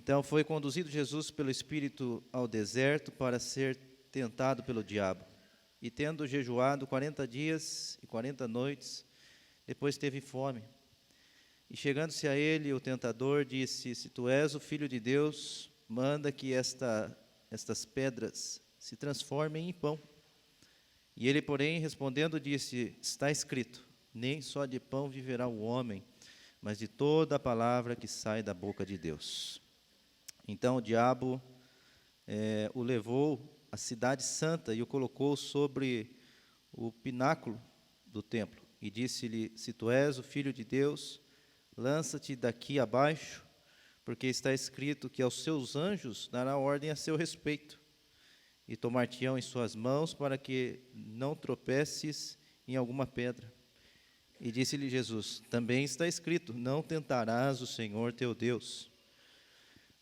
Então foi conduzido Jesus pelo Espírito ao deserto para ser tentado pelo diabo. E tendo jejuado 40 dias e 40 noites, depois teve fome. E chegando-se a ele, o tentador disse: se tu és o Filho de Deus, manda que estas pedras se transformem em pão. E ele, porém, respondendo, disse: está escrito, nem só de pão viverá o homem, mas de toda a palavra que sai da boca de Deus. Então o diabo o levou à cidade santa e o colocou sobre o pináculo do templo. E disse-lhe: se tu és o Filho de Deus, lança-te daqui abaixo, porque está escrito que aos seus anjos dará ordem a seu respeito, e tomar-te-ão em suas mãos, para que não tropeces em alguma pedra. E disse-lhe Jesus: também está escrito, não tentarás o Senhor teu Deus.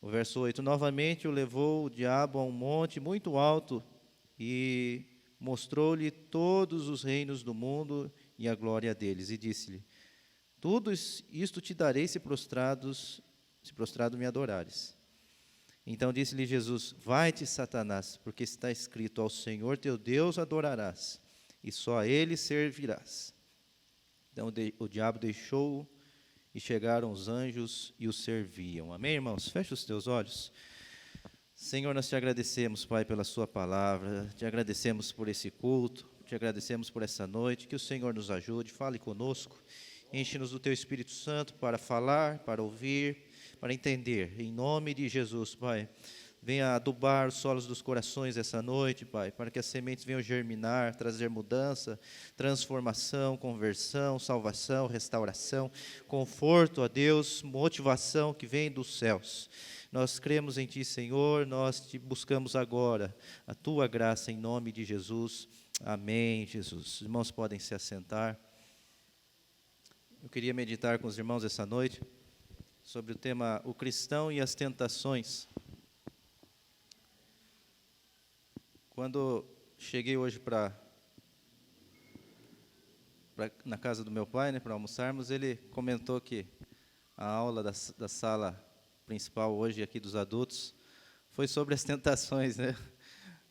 O verso 8, novamente o levou o diabo a um monte muito alto, e mostrou-lhe todos os reinos do mundo e a glória deles, e disse-lhe: tudo isto te darei se prostrado me adorares. Então disse-lhe Jesus: vai-te, Satanás, porque está escrito, ao Senhor teu Deus adorarás, e só a Ele servirás. Então o diabo deixou-o, e chegaram os anjos e o serviam. Amém, irmãos? Fecha os teus olhos. Senhor, nós te agradecemos, Pai, pela sua palavra, te agradecemos por esse culto, te agradecemos por essa noite, que o Senhor nos ajude, fale conosco, enche-nos do teu Espírito Santo para falar, para ouvir, para entender, em nome de Jesus, Pai. Venha adubar os solos dos corações essa noite, Pai, para que as sementes venham germinar, trazer mudança, transformação, conversão, salvação, restauração, conforto a Deus, motivação que vem dos céus. Nós cremos em Ti, Senhor, nós te buscamos agora, a Tua graça em nome de Jesus. Amém, Jesus. Os irmãos podem se assentar. Eu queria meditar com os irmãos essa noite sobre o tema o cristão e as tentações. Quando cheguei hoje na casa do meu pai, né, para almoçarmos, ele comentou que a aula da sala principal hoje aqui dos adultos foi sobre as tentações, né?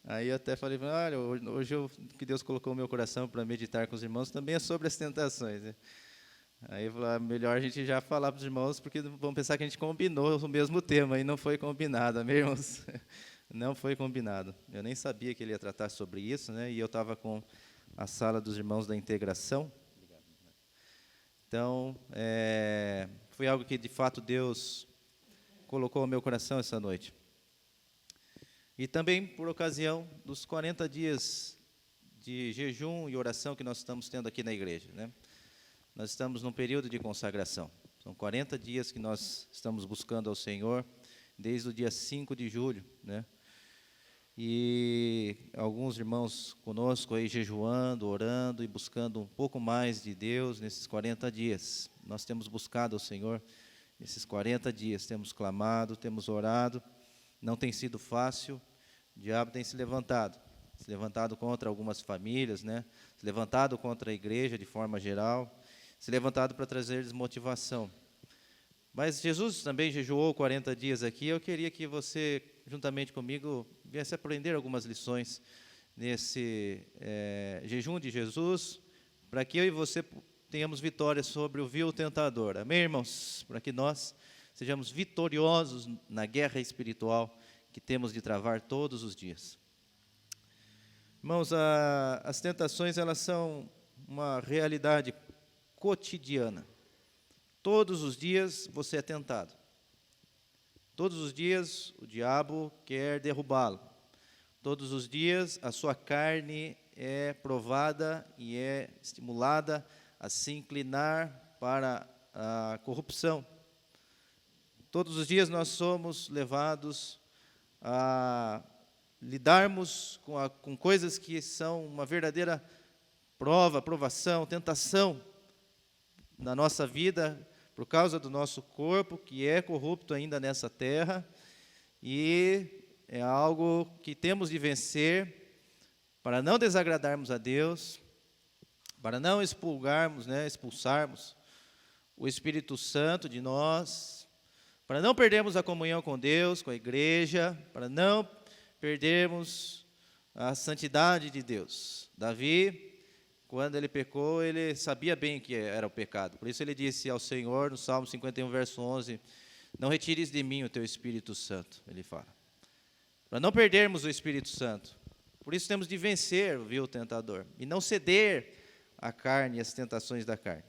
Aí eu até falei, olha, hoje que Deus colocou no meu coração para meditar com os irmãos também é sobre as tentações, né? Aí eu falei, melhor a gente já falar para os irmãos, porque vão pensar que a gente combinou o mesmo tema, e não foi combinado, amém, irmãos? Não foi combinado. Eu nem sabia que ele ia tratar sobre isso, né? E eu estava com a sala dos irmãos da integração. Então, foi algo que, de fato, Deus colocou ao meu coração essa noite. E também por ocasião dos 40 dias de jejum e oração que nós estamos tendo aqui na igreja, né? Nós estamos num período de consagração. São 40 dias que nós estamos buscando ao Senhor, desde o dia 5 de julho, né? E alguns irmãos conosco aí jejuando, orando e buscando um pouco mais de Deus nesses 40 dias. Nós temos buscado ao Senhor nesses 40 dias, temos clamado, temos orado. Não tem sido fácil, o diabo tem se levantado contra algumas famílias, né? Se levantado contra a igreja de forma geral, se levantado para trazer desmotivação. Mas Jesus também jejuou 40 dias aqui. Eu queria que você, juntamente comigo, viesse aprender algumas lições nesse jejum de Jesus, para que eu e você tenhamos vitória sobre o vil tentador. Amém, irmãos? Para que nós sejamos vitoriosos na guerra espiritual que temos de travar todos os dias. Irmãos, as tentações, elas são uma realidade cotidiana. Todos os dias você é tentado. Todos os dias o diabo quer derrubá-lo. Todos os dias a sua carne é provada e é estimulada a se inclinar para a corrupção. Todos os dias nós somos levados a lidarmos com coisas que são uma verdadeira prova, provação, tentação na nossa vida, por causa do nosso corpo, que é corrupto ainda nessa terra, e é algo que temos de vencer para não desagradarmos a Deus, para não expulsarmos o Espírito Santo de nós, para não perdermos a comunhão com Deus, com a igreja, para não perdermos a santidade de Deus. Davi, quando ele pecou, ele sabia bem que era o pecado. Por isso ele disse ao Senhor, no Salmo 51, verso 11, não retires de mim o teu Espírito Santo, ele fala. Para não perdermos o Espírito Santo. Por isso temos de vencer o vil tentador e não ceder à carne e às tentações da carne.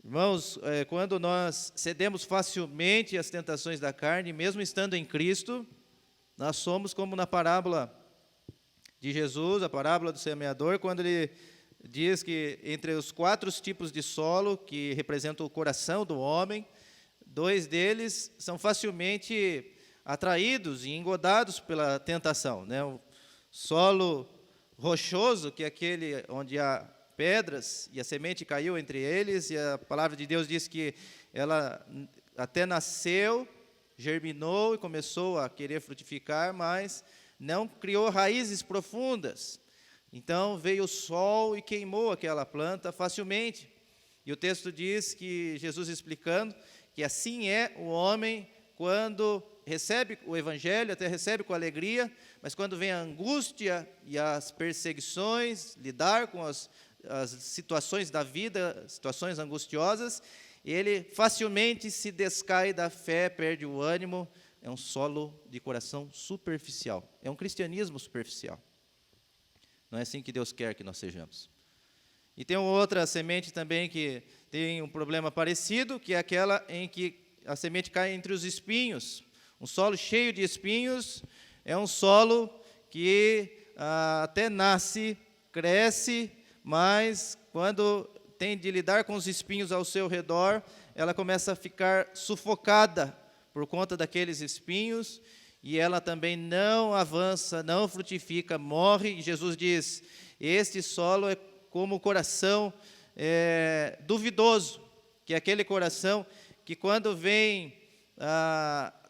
Irmãos, quando nós cedemos facilmente às tentações da carne, mesmo estando em Cristo, nós somos como na parábola de Jesus, a parábola do semeador, quando ele diz que entre os 4 tipos de solo que representam o coração do homem, 2 deles são facilmente atraídos e engodados pela tentação, né? O solo rochoso, que é aquele onde há pedras, e a semente caiu entre eles, e a palavra de Deus diz que ela até nasceu, germinou e começou a querer frutificar, mas não criou raízes profundas. Então veio o sol e queimou aquela planta facilmente. E o texto diz que, Jesus explicando, que assim é o homem quando recebe o Evangelho, até recebe com alegria, mas quando vem a angústia e as perseguições, lidar com as situações da vida, situações angustiosas, ele facilmente se descai da fé, perde o ânimo, é um solo de coração superficial, é um cristianismo superficial. Não é assim que Deus quer que nós sejamos. E tem outra semente também que tem um problema parecido, que é aquela em que a semente cai entre os espinhos. Um solo cheio de espinhos é um solo que até nasce, cresce, mas quando tem de lidar com os espinhos ao seu redor, ela começa a ficar sufocada por conta daqueles espinhos, e ela também não avança, não frutifica, morre. E Jesus diz, este solo é como o coração duvidoso, que é aquele coração que quando vem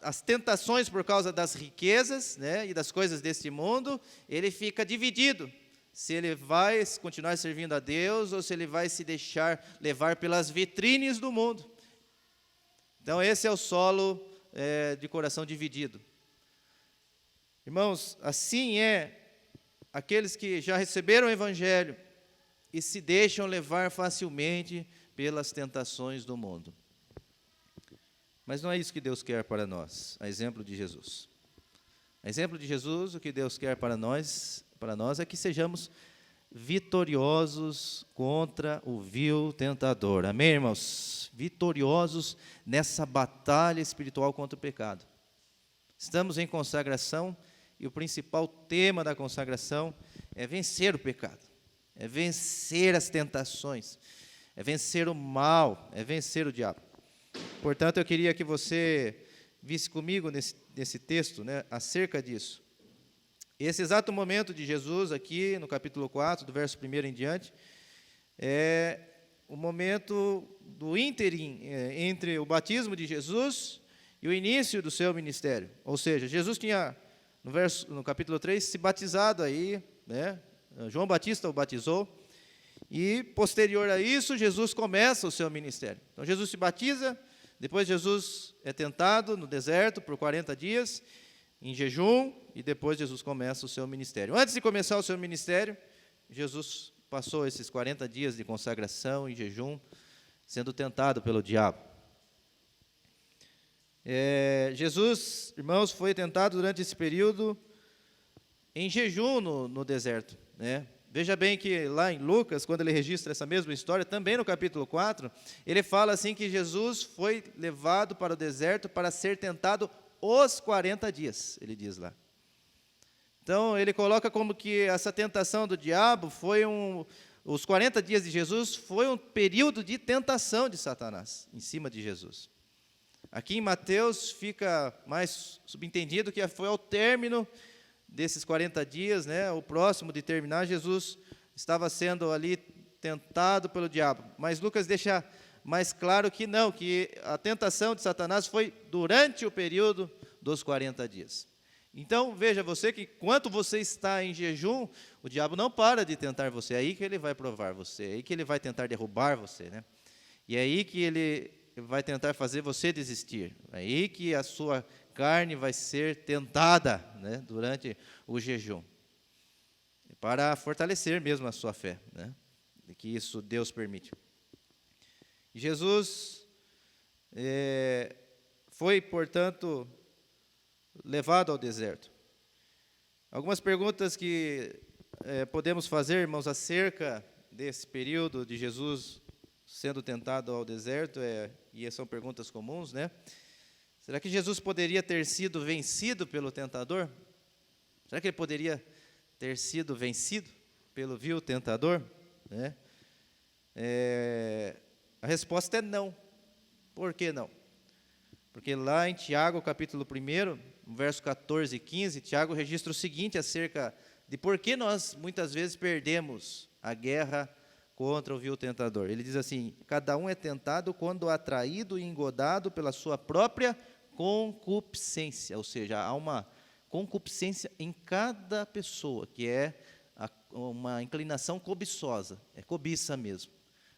as tentações por causa das riquezas, né, e das coisas deste mundo, ele fica dividido, se ele vai continuar servindo a Deus ou se ele vai se deixar levar pelas vitrines do mundo. Então esse é o solo de coração dividido. Irmãos, assim é aqueles que já receberam o Evangelho e se deixam levar facilmente pelas tentações do mundo. Mas não é isso que Deus quer para nós, a exemplo de Jesus. A exemplo de Jesus, o que Deus quer para nós é que sejamos vitoriosos contra o vil tentador. Amém, irmãos? Vitoriosos nessa batalha espiritual contra o pecado. Estamos em consagração e o principal tema da consagração é vencer o pecado, é vencer as tentações, é vencer o mal, é vencer o diabo. Portanto, eu queria que você visse comigo nesse texto, né, acerca disso. Esse exato momento de Jesus aqui, no capítulo 4, do verso 1 em diante, é o momento do ínterim entre o batismo de Jesus e o início do seu ministério. Ou seja, Jesus tinha, no capítulo 3, se batizado aí, né, João Batista o batizou, e posterior a isso, Jesus começa o seu ministério. Então, Jesus se batiza, depois Jesus é tentado no deserto por 40 dias, em jejum, e depois Jesus começa o seu ministério. Antes de começar o seu ministério, Jesus passou esses 40 dias de consagração e jejum, sendo tentado pelo diabo. Jesus, irmãos, foi tentado durante esse período em jejum no deserto, né? Veja bem que lá em Lucas, quando ele registra essa mesma história, também no capítulo 4, ele fala assim que Jesus foi levado para o deserto para ser tentado os 40 dias, ele diz lá. Então, ele coloca como que essa tentação do diabo os 40 dias de Jesus foi um período de tentação de Satanás em cima de Jesus. Aqui em Mateus fica mais subentendido que foi ao término desses 40 dias, né, o próximo de terminar, Jesus estava sendo ali tentado pelo diabo. Mas Lucas deixa mais claro que não, que a tentação de Satanás foi durante o período dos 40 dias. Então, veja você que enquanto você está em jejum, o diabo não para de tentar você, é aí que ele vai provar você, é aí que ele vai tentar derrubar você, né? E é aí que ele vai tentar fazer você desistir. É aí que a sua carne vai ser tentada, né, durante o jejum. Para fortalecer mesmo a sua fé, né, que isso Deus permite. Jesus foi, portanto, levado ao deserto. Algumas perguntas que podemos fazer, irmãos, acerca desse período de Jesus sendo tentado ao deserto, e são perguntas comuns, né? Será que Jesus poderia ter sido vencido pelo tentador? Será que ele poderia ter sido vencido pelo vil tentador? Né? A resposta é não. Por que não? Porque lá em Tiago, capítulo 1, verso 14 e 15, Tiago registra o seguinte acerca de por que nós muitas vezes perdemos a guerra contra o vil tentador. Ele diz assim: cada um é tentado quando atraído e engodado pela sua própria concupiscência, ou seja, há uma concupiscência em cada pessoa, que é uma inclinação cobiçosa, é cobiça mesmo.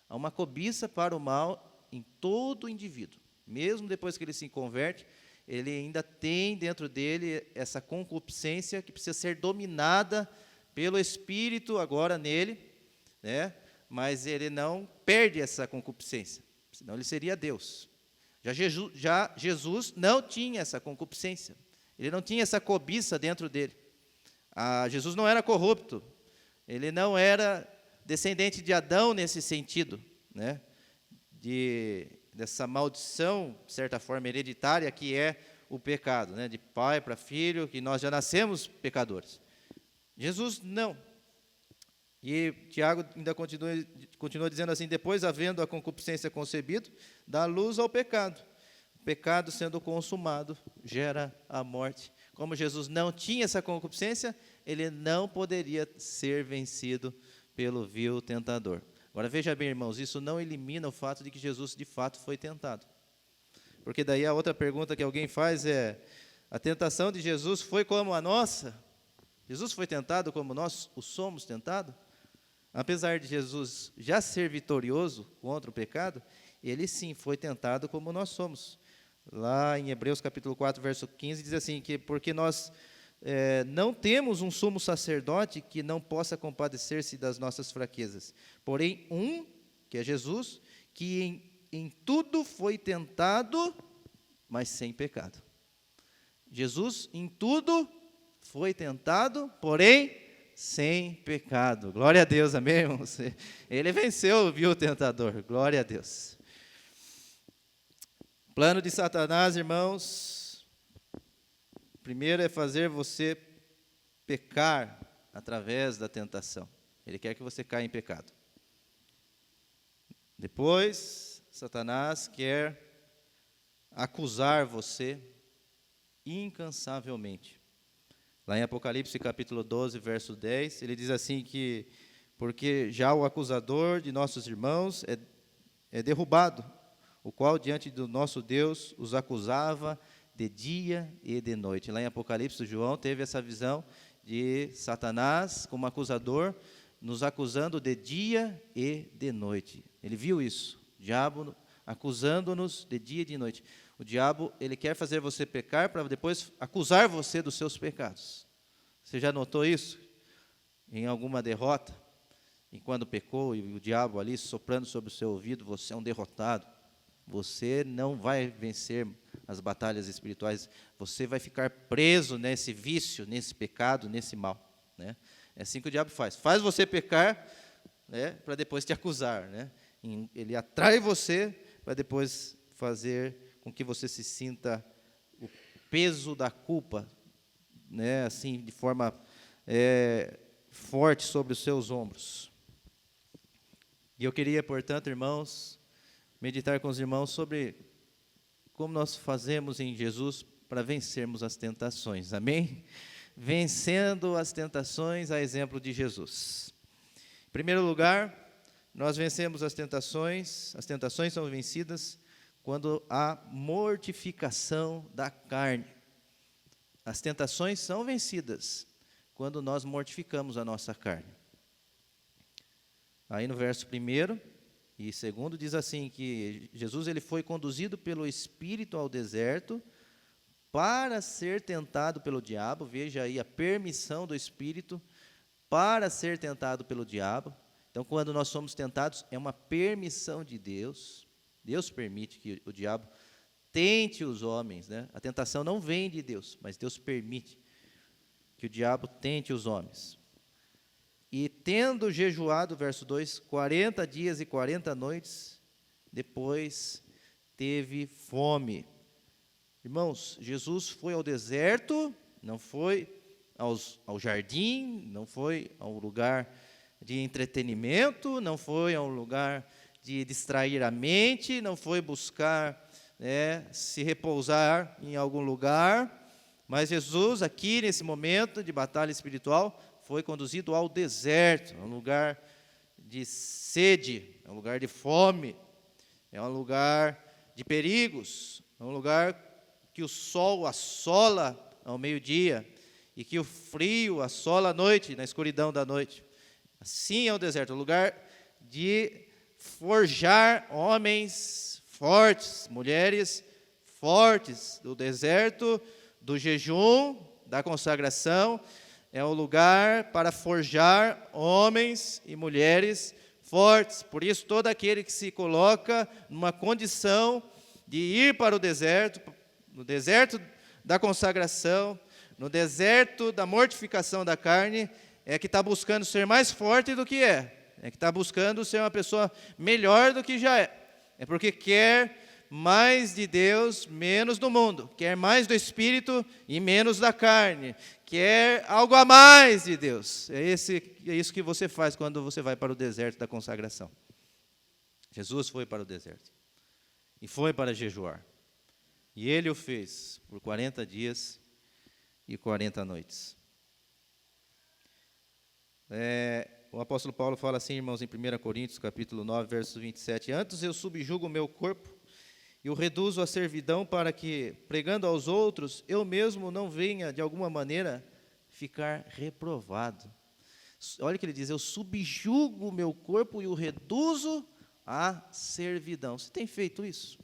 Há uma cobiça para o mal em todo indivíduo. Mesmo depois que ele se converte, ele ainda tem dentro dele essa concupiscência que precisa ser dominada pelo Espírito agora nele, né? Mas ele não perde essa concupiscência, senão ele seria Deus. Já Jesus não tinha essa concupiscência, ele não tinha essa cobiça dentro dele. Jesus não era corrupto, ele não era descendente de Adão nesse sentido, né? Dessa maldição, de certa forma, hereditária, que é o pecado, né? De pai para filho, que nós já nascemos pecadores. Jesus não. E Tiago ainda continua dizendo assim: depois, havendo a concupiscência concebido, dá luz ao pecado. O pecado, sendo consumado, gera a morte. Como Jesus não tinha essa concupiscência, ele não poderia ser vencido pelo vil tentador. Agora, veja bem, irmãos, isso não elimina o fato de que Jesus, de fato, foi tentado. Porque daí a outra pergunta que alguém faz é: a tentação de Jesus foi como a nossa? Jesus foi tentado como nós o somos tentados? Apesar de Jesus já ser vitorioso contra o pecado, ele sim foi tentado como nós somos. Lá em Hebreus capítulo 4, verso 15, diz assim, que porque nós não temos um sumo sacerdote que não possa compadecer-se das nossas fraquezas, porém que é Jesus, que em tudo foi tentado, mas sem pecado. Jesus em tudo foi tentado, porém sem pecado. Glória a Deus, amém, irmãos? Ele venceu, viu, o tentador. Glória a Deus. O plano de Satanás, irmãos, primeiro é fazer você pecar através da tentação. Ele quer que você caia em pecado. Depois, Satanás quer acusar você incansavelmente. Lá em Apocalipse capítulo 12, verso 10, ele diz assim que, porque já o acusador de nossos irmãos é derrubado, o qual diante do nosso Deus os acusava de dia e de noite. Lá em Apocalipse, João teve essa visão de Satanás como acusador, nos acusando de dia e de noite. Ele viu isso, o diabo acusando-nos de dia e de noite. O diabo, ele quer fazer você pecar para depois acusar você dos seus pecados. Você já notou isso? Em alguma derrota? E quando pecou, e o diabo ali soprando sobre o seu ouvido, você é um derrotado. Você não vai vencer as batalhas espirituais. Você vai ficar preso nesse vício, nesse pecado, nesse mal. Né? É assim que o diabo faz. Faz você pecar, né, para depois te acusar. Né? Ele atrai você para depois fazer com que você se sinta o peso da culpa, né, assim, de forma forte sobre os seus ombros. E eu queria, portanto, irmãos, meditar com os irmãos sobre como nós fazemos em Jesus para vencermos as tentações, amém? Vencendo as tentações a exemplo de Jesus. Em primeiro lugar, nós vencemos as tentações são vencidas quando há mortificação da carne. As tentações são vencidas quando nós mortificamos a nossa carne. Aí no verso 1, E segundo diz assim, que Jesus ele foi conduzido pelo Espírito ao deserto para ser tentado pelo diabo. Veja aí a permissão do Espírito para ser tentado pelo diabo. Então, quando nós somos tentados, é uma permissão de Deus. Deus permite que o diabo tente os homens, né? A tentação não vem de Deus, mas Deus permite que o diabo tente os homens. E tendo jejuado, verso 2, 40 dias e 40 noites, depois teve fome. Irmãos, Jesus foi ao deserto, não foi ao jardim, não foi a um lugar de entretenimento, não foi a um lugar de distrair a mente, não foi buscar se repousar em algum lugar, mas Jesus, aqui nesse momento de batalha espiritual, foi conduzido ao deserto, um lugar de sede, é um lugar de fome, é um lugar de perigos, é um lugar que o sol assola ao meio-dia e que o frio assola à noite, na escuridão da noite. Assim é o deserto, um lugar de forjar homens fortes, mulheres fortes, do deserto, do jejum, da consagração. É um lugar para forjar homens e mulheres fortes. Por isso, todo aquele que se coloca numa condição de ir para o deserto, no deserto da consagração, no deserto da mortificação da carne, é que está buscando ser mais forte do que é que está buscando ser uma pessoa melhor do que já é. É porque quer mais de Deus, menos do mundo. Quer mais do Espírito e menos da carne. Quer algo a mais de Deus. É isso que você faz quando você vai para o deserto da consagração. Jesus foi para o deserto. E foi para jejuar. E ele o fez por 40 dias e 40 noites. O apóstolo Paulo fala assim, irmãos, em 1 Coríntios, capítulo 9, verso 27. Antes eu subjugo o meu corpo e o reduzo à servidão para que, pregando aos outros, eu mesmo não venha, de alguma maneira, ficar reprovado. Olha o que ele diz, eu subjugo o meu corpo e o reduzo à servidão. Você tem feito isso?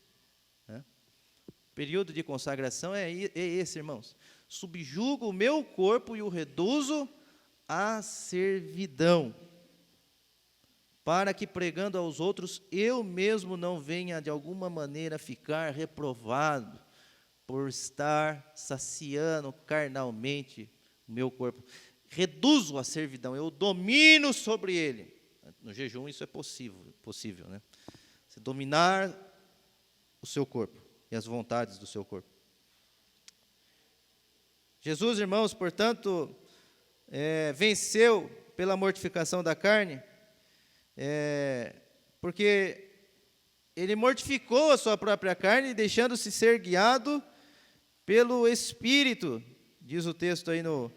O período de consagração é esse, irmãos. Subjugo o meu corpo e o reduzo à servidão, para que, pregando aos outros, eu mesmo não venha, de alguma maneira, ficar reprovado por estar saciando carnalmente o meu corpo. Reduzo a servidão, eu domino sobre ele. No jejum isso é possível, né? Você dominar o seu corpo e as vontades do seu corpo. Jesus, irmãos, portanto, venceu pela mortificação da carne, porque ele mortificou a sua própria carne, deixando-se ser guiado pelo Espírito, diz o texto aí no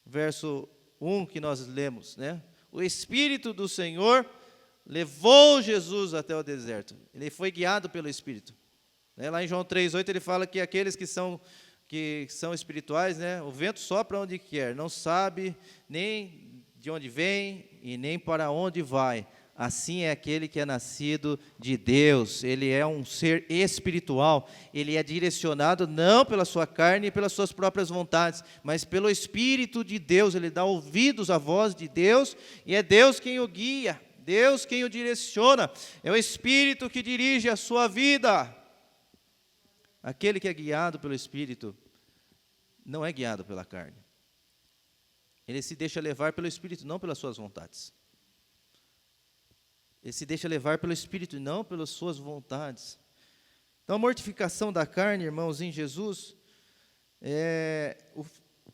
verso 1 que nós lemos, né? O Espírito do Senhor levou Jesus até o deserto, ele foi guiado pelo Espírito. Lá em João 3,8 ele fala que aqueles que são espirituais, né, o vento sopra onde quer, não sabe nem de onde vem e nem para onde vai. Assim é aquele que é nascido de Deus. Ele é um ser espiritual. Ele é direcionado não pela sua carne e pelas suas próprias vontades, mas pelo Espírito de Deus. Ele dá ouvidos à voz de Deus e é Deus quem o guia, Deus quem o direciona. É o Espírito que dirige a sua vida. Aquele que é guiado pelo Espírito não é guiado pela carne. Ele se deixa levar pelo Espírito, não pelas suas vontades. Ele se deixa levar pelo Espírito e não pelas suas vontades. Então, a mortificação da carne, irmãos, em Jesus,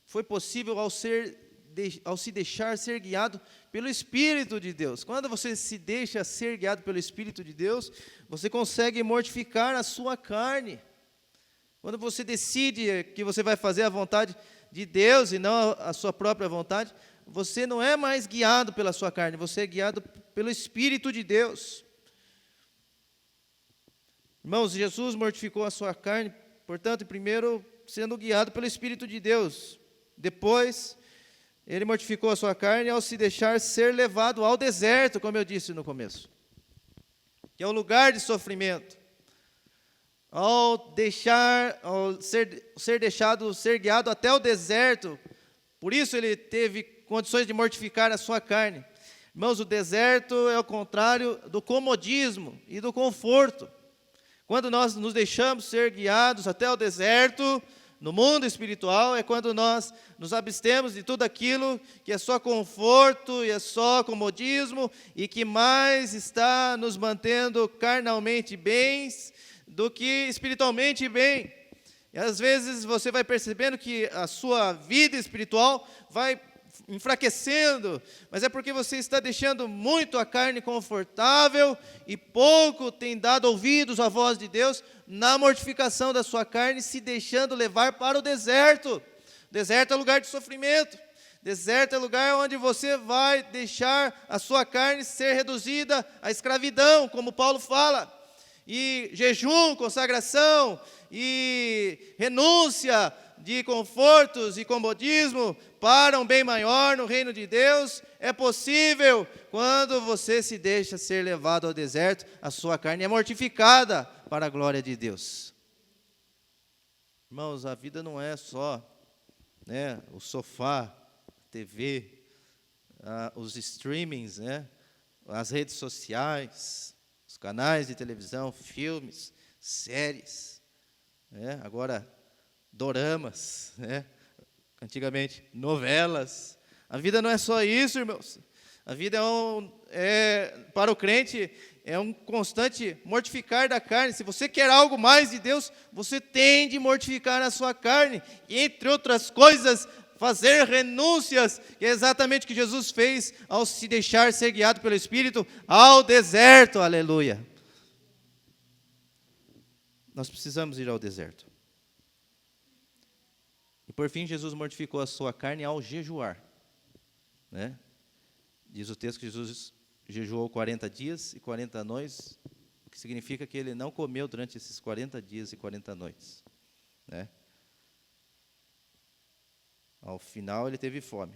foi possível ao se deixar ser guiado pelo Espírito de Deus. Quando você se deixa ser guiado pelo Espírito de Deus, você consegue mortificar a sua carne. Quando você decide que você vai fazer a vontade de Deus e não a sua própria vontade, você não é mais guiado pela sua carne, você é guiado pelo Espírito de Deus. Irmãos, Jesus mortificou a sua carne, portanto, primeiro sendo guiado pelo Espírito de Deus. Depois, ele mortificou a sua carne ao se deixar ser levado ao deserto, como eu disse no começo. que é o lugar de sofrimento. Ao ser guiado até o deserto, por isso ele teve condições de mortificar a sua carne. Irmãos, o deserto é o contrário do comodismo e do conforto. Quando nós nos deixamos ser guiados até o deserto, no mundo espiritual, é quando nós nos abstemos de tudo aquilo que é só conforto e é só comodismo e que mais está nos mantendo carnalmente bens do que espiritualmente bem. E às vezes você vai percebendo que a sua vida espiritual vai enfraquecendo, mas é porque você está deixando muito a carne confortável e pouco tem dado ouvidos à voz de Deus na mortificação da sua carne, se deixando levar para o deserto. Deserto é lugar de sofrimento. Deserto é lugar onde você vai deixar a sua carne ser reduzida à escravidão, como Paulo fala. E jejum, consagração e renúncia de confortos e comodismo para um bem maior no reino de Deus é possível quando você se deixa ser levado ao deserto, a sua carne é mortificada para a glória de Deus. Irmãos, a vida não é só, o sofá, a TV, os streamings, as redes sociais, os canais de televisão, filmes, séries, agora doramas, antigamente novelas. A vida não é só isso, irmãos. A vida para o crente é um constante mortificar da carne. Se você quer algo mais de Deus, você tem de mortificar a sua carne, e entre outras coisas, fazer renúncias, que é exatamente o que Jesus fez ao se deixar ser guiado pelo Espírito ao deserto, aleluia. Nós precisamos ir ao deserto. E por fim, Jesus mortificou a sua carne ao jejuar. Diz o texto que Jesus jejuou 40 dias e 40 noites, o que significa que ele não comeu durante esses 40 dias e 40 noites. Ao final, ele teve fome.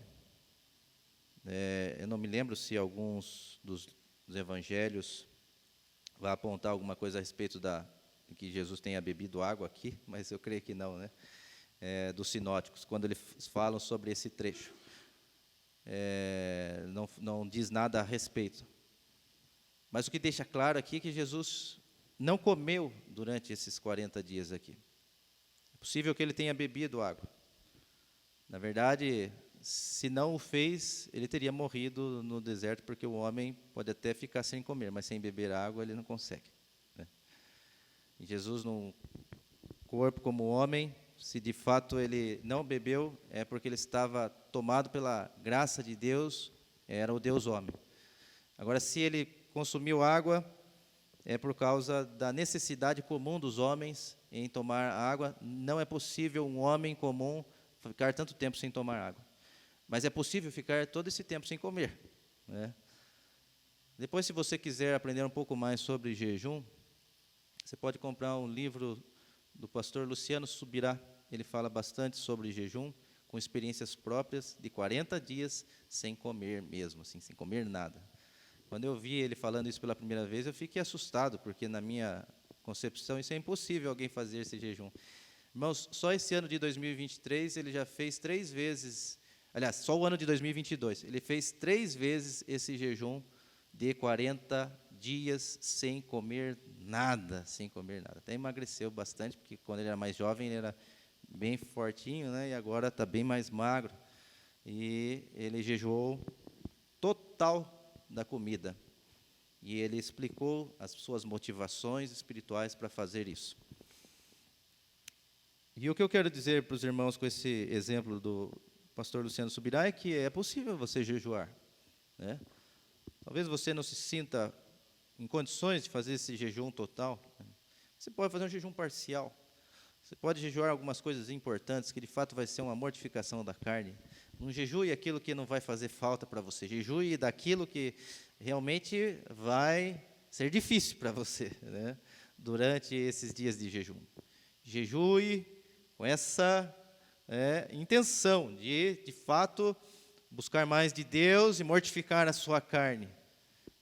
Eu não me lembro se alguns dos evangelhos vai apontar alguma coisa a respeito de que Jesus tenha bebido água aqui, mas eu creio que não, dos sinóticos, quando eles falam sobre esse trecho. Não diz nada a respeito. Mas o que deixa claro aqui é que Jesus não comeu durante esses 40 dias aqui. É possível que ele tenha bebido água. Na verdade, se não o fez, ele teria morrido no deserto, porque o homem pode até ficar sem comer, mas sem beber água ele não consegue. E Jesus, num corpo como homem, se de fato ele não bebeu, é porque ele estava tomado pela graça de Deus, era o Deus homem. Agora, se ele consumiu água, é por causa da necessidade comum dos homens em tomar água. Não é possível um homem comum ficar tanto tempo sem tomar água. Mas é possível ficar todo esse tempo sem comer. Depois, se você quiser aprender um pouco mais sobre jejum, você pode comprar um livro do pastor Luciano Subirá. Ele fala bastante sobre jejum, com experiências próprias de 40 dias sem comer mesmo, assim, sem comer nada. Quando eu vi ele falando isso pela primeira vez, eu fiquei assustado, porque na minha concepção isso é impossível alguém fazer esse jejum. Irmãos, só esse ano de 2023 ele já fez 3 vezes, aliás, só o ano de 2022, ele fez 3 vezes esse jejum de 40 dias sem comer nada, Até emagreceu bastante, porque quando ele era mais jovem ele era bem fortinho, e agora está bem mais magro. E ele jejuou total da comida. E ele explicou as suas motivações espirituais para fazer isso. E o que eu quero dizer para os irmãos com esse exemplo do pastor Luciano Subirá é que é possível você jejuar. Talvez você não se sinta em condições de fazer esse jejum total. Você pode fazer um jejum parcial. Você pode jejuar algumas coisas importantes, que de fato vai ser uma mortificação da carne. Não jejue aquilo que não vai fazer falta para você. Jejue daquilo que realmente vai ser difícil para você, durante esses dias de jejum. Jejue com essa intenção de fato, buscar mais de Deus e mortificar a sua carne.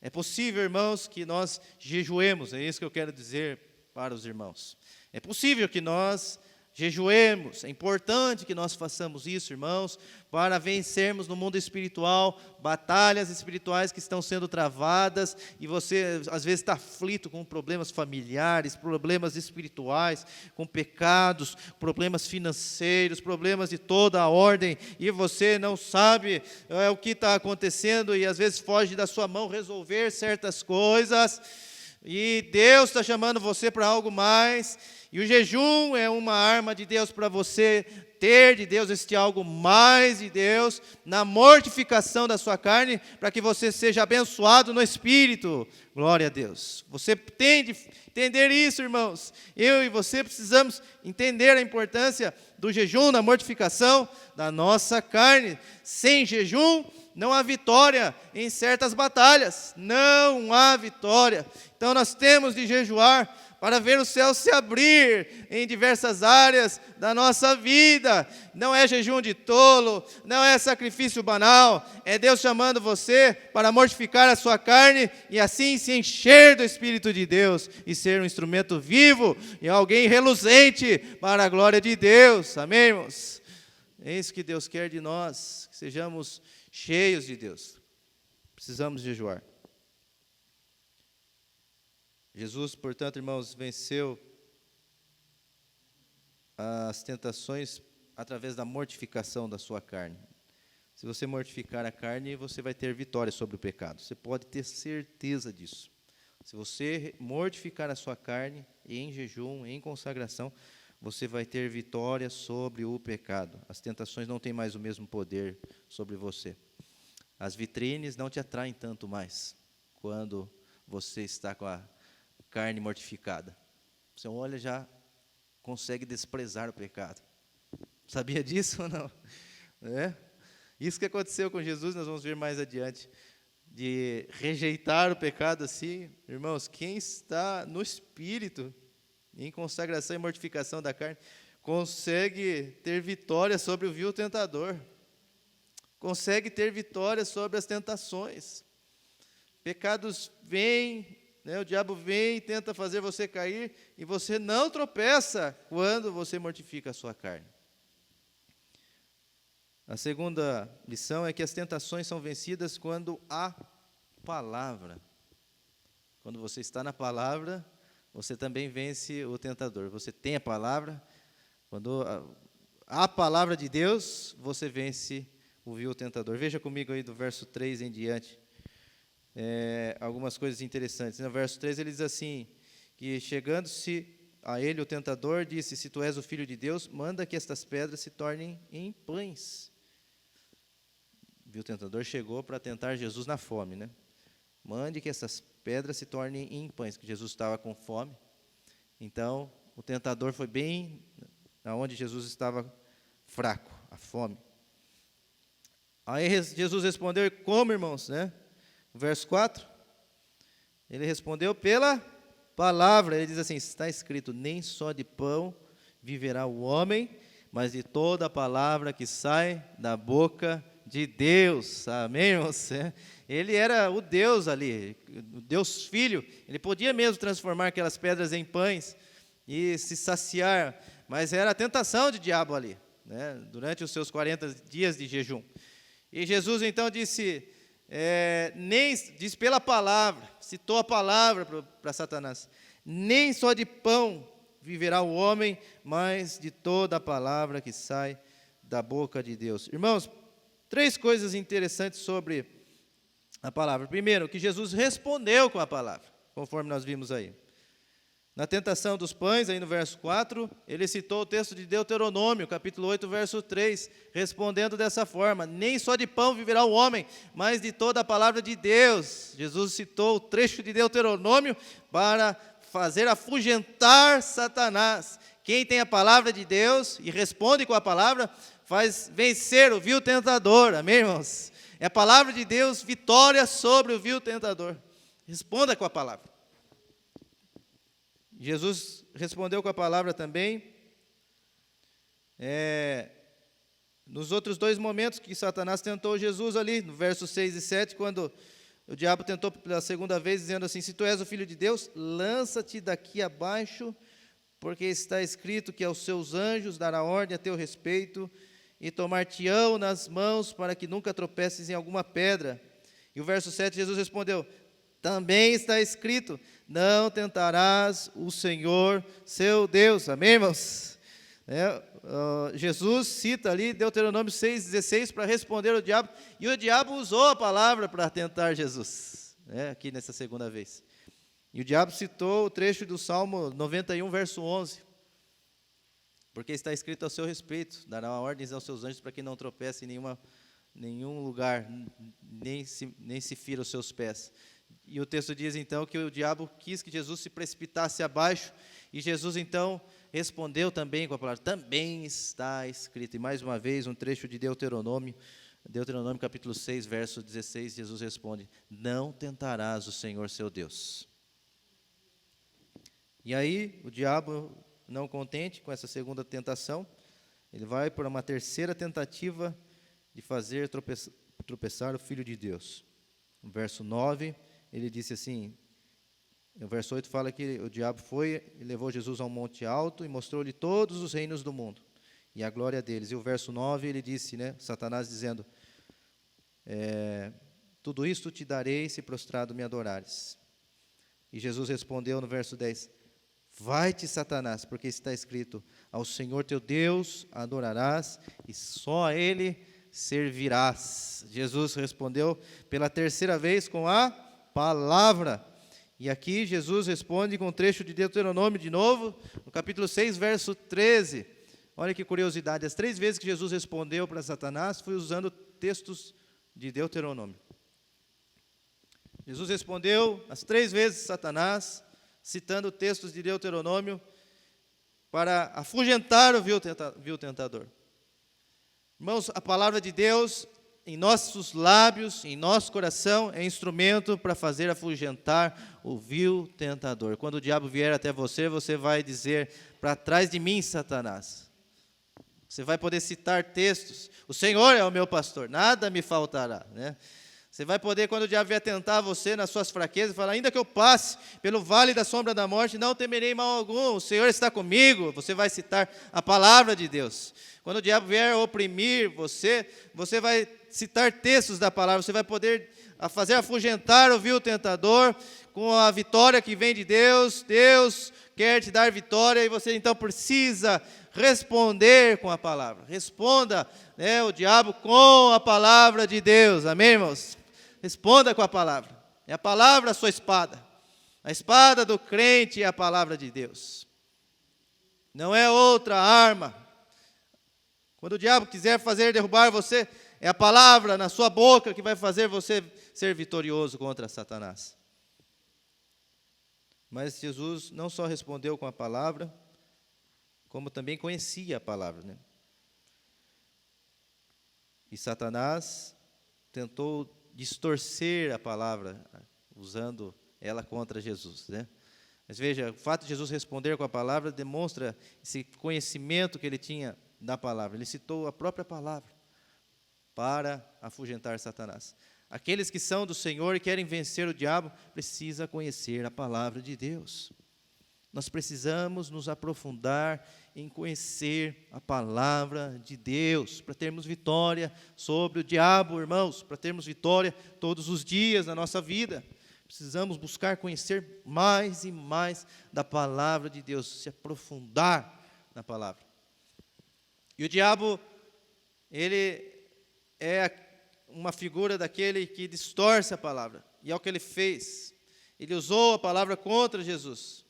É possível, irmãos, que nós jejuemos, é isso que eu quero dizer para os irmãos. É possível que nós jejuemos, é importante que nós façamos isso, irmãos, para vencermos no mundo espiritual, batalhas espirituais que estão sendo travadas, e você às vezes está aflito com problemas familiares, problemas espirituais, com pecados, problemas financeiros, problemas de toda a ordem, e você não sabe o que está acontecendo, e às vezes foge da sua mão resolver certas coisas, e Deus está chamando você para algo mais, e o jejum é uma arma de Deus para você ter de Deus este algo mais de Deus, na mortificação da sua carne, para que você seja abençoado no Espírito. Glória a Deus. Você tem de entender isso, irmãos. Eu e você precisamos entender a importância do jejum, da mortificação da nossa carne. Sem jejum, não há vitória em certas batalhas. Não há vitória. Então nós temos de jejuar para ver o céu se abrir em diversas áreas da nossa vida. Não é jejum de tolo, não é sacrifício banal, é Deus chamando você para mortificar a sua carne e assim se encher do Espírito de Deus e ser um instrumento vivo e alguém reluzente para a glória de Deus. Amém, irmãos? É isso que Deus quer de nós, que sejamos cheios de Deus. Precisamos jejuar. Jesus, portanto, irmãos, venceu as tentações através da mortificação da sua carne. Se você mortificar a carne, você vai ter vitória sobre o pecado. Você pode ter certeza disso. Se você mortificar a sua carne em jejum, em consagração, você vai ter vitória sobre o pecado. As tentações não têm mais o mesmo poder sobre você. As vitrines não te atraem tanto mais quando você está com a carne mortificada. Você olha, já consegue desprezar o pecado. Sabia disso ou não? Isso que aconteceu com Jesus, nós vamos ver mais adiante. De rejeitar o pecado assim, irmãos, quem está no Espírito, em consagração e mortificação da carne, consegue ter vitória sobre o vil tentador. Consegue ter vitória sobre as tentações. Pecados vêm, o diabo vem e tenta fazer você cair, e você não tropeça quando você mortifica a sua carne. A segunda lição é que as tentações são vencidas quando há palavra. Quando você está na palavra, você também vence o tentador. Você tem a palavra, quando há a palavra de Deus, você vence o vil tentador. Veja comigo aí do verso 3 em diante. Algumas coisas interessantes. No verso 3 ele diz assim, que chegando-se a ele o tentador, disse, se tu és o Filho de Deus, manda que estas pedras se tornem em pães. O tentador chegou para tentar Jesus na fome, né? Mande que essas pedras se tornem em pães, que Jesus estava com fome. Então, o tentador foi bem aonde Jesus estava fraco, a fome. Aí Jesus respondeu, como, irmãos, né? Verso 4, ele respondeu pela palavra. Ele diz assim, está escrito, nem só de pão viverá o homem, mas de toda a palavra que sai da boca de Deus. Amém, irmãos? Ele era o Deus ali, o Deus Filho. Ele podia mesmo transformar aquelas pedras em pães e se saciar, mas era a tentação de diabo ali, né? Durante os seus 40 dias de jejum. E Jesus então disse, diz pela palavra, citou a palavra para Satanás, nem só de pão viverá o homem, mas de toda a palavra que sai da boca de Deus. Irmãos, 3 coisas interessantes sobre a palavra. Primeiro, que Jesus respondeu com a palavra, conforme nós vimos aí. Na tentação dos pães, aí no verso 4, ele citou o texto de Deuteronômio, capítulo 8, verso 3, respondendo dessa forma, nem só de pão viverá o homem, mas de toda a palavra de Deus. Jesus citou o trecho de Deuteronômio para fazer afugentar Satanás. Quem tem a palavra de Deus e responde com a palavra, faz vencer o vil tentador. Amém, irmãos? É a palavra de Deus, vitória sobre o vil tentador. Responda com a palavra. Jesus respondeu com a palavra também, nos outros 2 momentos que Satanás tentou Jesus ali, no verso 6 e 7, quando o diabo tentou pela segunda vez, dizendo assim: se tu és o Filho de Deus, lança-te daqui abaixo, porque está escrito que aos seus anjos dará ordem a teu respeito, e tomar-te-ão nas mãos, para que nunca tropeces em alguma pedra. E o verso 7, Jesus respondeu: também está escrito, não tentarás o Senhor, seu Deus. Amém, irmãos? Jesus cita ali Deuteronômio 6,16 para responder ao diabo, e o diabo usou a palavra para tentar Jesus, aqui nessa segunda vez. E o diabo citou o trecho do Salmo 91, verso 11, porque está escrito a seu respeito: dará ordens aos seus anjos para que não tropece em nenhum lugar, nem se fira os seus pés. E o texto diz então que o diabo quis que Jesus se precipitasse abaixo, e Jesus então respondeu também com a palavra: também está escrito. E mais uma vez um trecho de Deuteronômio capítulo 6, verso 16, Jesus responde: não tentarás o Senhor seu Deus. E aí o diabo, não contente com essa segunda tentação, ele vai para uma terceira tentativa de fazer tropeçar o Filho de Deus. No verso 9, ele disse assim, no verso 8 fala que o diabo foi e levou Jesus a um monte alto e mostrou-lhe todos os reinos do mundo e a glória deles. E o verso 9 ele disse, Satanás dizendo, tudo isto te darei se prostrado me adorares. E Jesus respondeu no verso 10, vai-te, Satanás, porque está escrito, ao Senhor teu Deus adorarás e só a Ele servirás. Jesus respondeu pela terceira vez com a palavra. E aqui Jesus responde com um trecho de Deuteronômio de novo, no capítulo 6, verso 13. Olha que curiosidade, as 3 vezes que Jesus respondeu para Satanás foi usando textos de Deuteronômio. Jesus respondeu as 3 vezes Satanás, citando textos de Deuteronômio, para afugentar o vil tentador. Irmãos, a palavra de Deus em nossos lábios, em nosso coração, é instrumento para fazer afugentar o vil tentador. Quando o diabo vier até você, você vai dizer, para trás de mim, Satanás. Você vai poder citar textos, o Senhor é o meu pastor, nada me faltará, Você vai poder, quando o diabo vier tentar você nas suas fraquezas, falar, ainda que eu passe pelo vale da sombra da morte, não temerei mal algum, o Senhor está comigo. Você vai citar a palavra de Deus. Quando o diabo vier oprimir você, você vai citar textos da palavra, você vai poder fazer afugentar o vil tentador com a vitória que vem de Deus. Deus quer te dar vitória e você então precisa responder com a palavra. Responda, o diabo com a palavra de Deus. Amém, irmãos? Responda com a palavra. É a palavra a sua espada. A espada do crente é a palavra de Deus. Não é outra arma. Quando o diabo quiser derrubar você, é a palavra na sua boca que vai fazer você ser vitorioso contra Satanás. Mas Jesus não só respondeu com a palavra, como também conhecia a palavra. E Satanás tentou distorcer a palavra, usando ela contra Jesus. Mas veja, o fato de Jesus responder com a palavra demonstra esse conhecimento que ele tinha da palavra. Ele citou a própria palavra para afugentar Satanás. Aqueles que são do Senhor e querem vencer o diabo, precisam conhecer a palavra de Deus. Nós precisamos nos aprofundar em conhecer a palavra de Deus, para termos vitória sobre o diabo, irmãos, para termos vitória todos os dias na nossa vida. Precisamos buscar conhecer mais e mais da palavra de Deus, se aprofundar na palavra. E o diabo, ele é uma figura daquele que distorce a palavra, e é o que ele fez. Ele usou a palavra contra Jesus.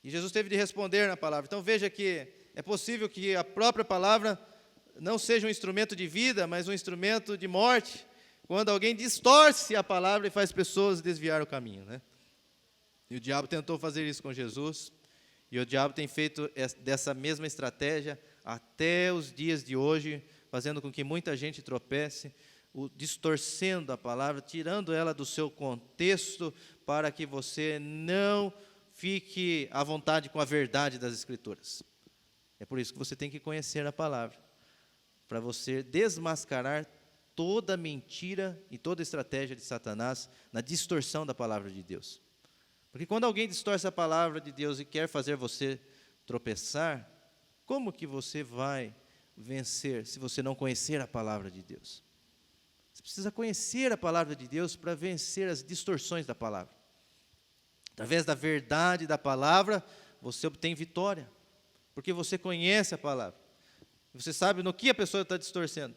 E Jesus teve de responder na palavra. Então veja que é possível que a própria palavra não seja um instrumento de vida, mas um instrumento de morte, quando alguém distorce a palavra e faz pessoas desviar o caminho. E o diabo tentou fazer isso com Jesus, e o diabo tem feito dessa mesma estratégia até os dias de hoje, fazendo com que muita gente tropece, distorcendo a palavra, tirando ela do seu contexto, para que você não fique à vontade com a verdade das Escrituras. É por isso que você tem que conhecer a palavra, para você desmascarar toda mentira e toda estratégia de Satanás na distorção da palavra de Deus. Porque quando alguém distorce a palavra de Deus e quer fazer você tropeçar, como que você vai vencer se você não conhecer a palavra de Deus? Você precisa conhecer a palavra de Deus para vencer as distorções da palavra. Através da verdade da palavra, você obtém vitória, porque você conhece a palavra. Você sabe no que a pessoa está distorcendo.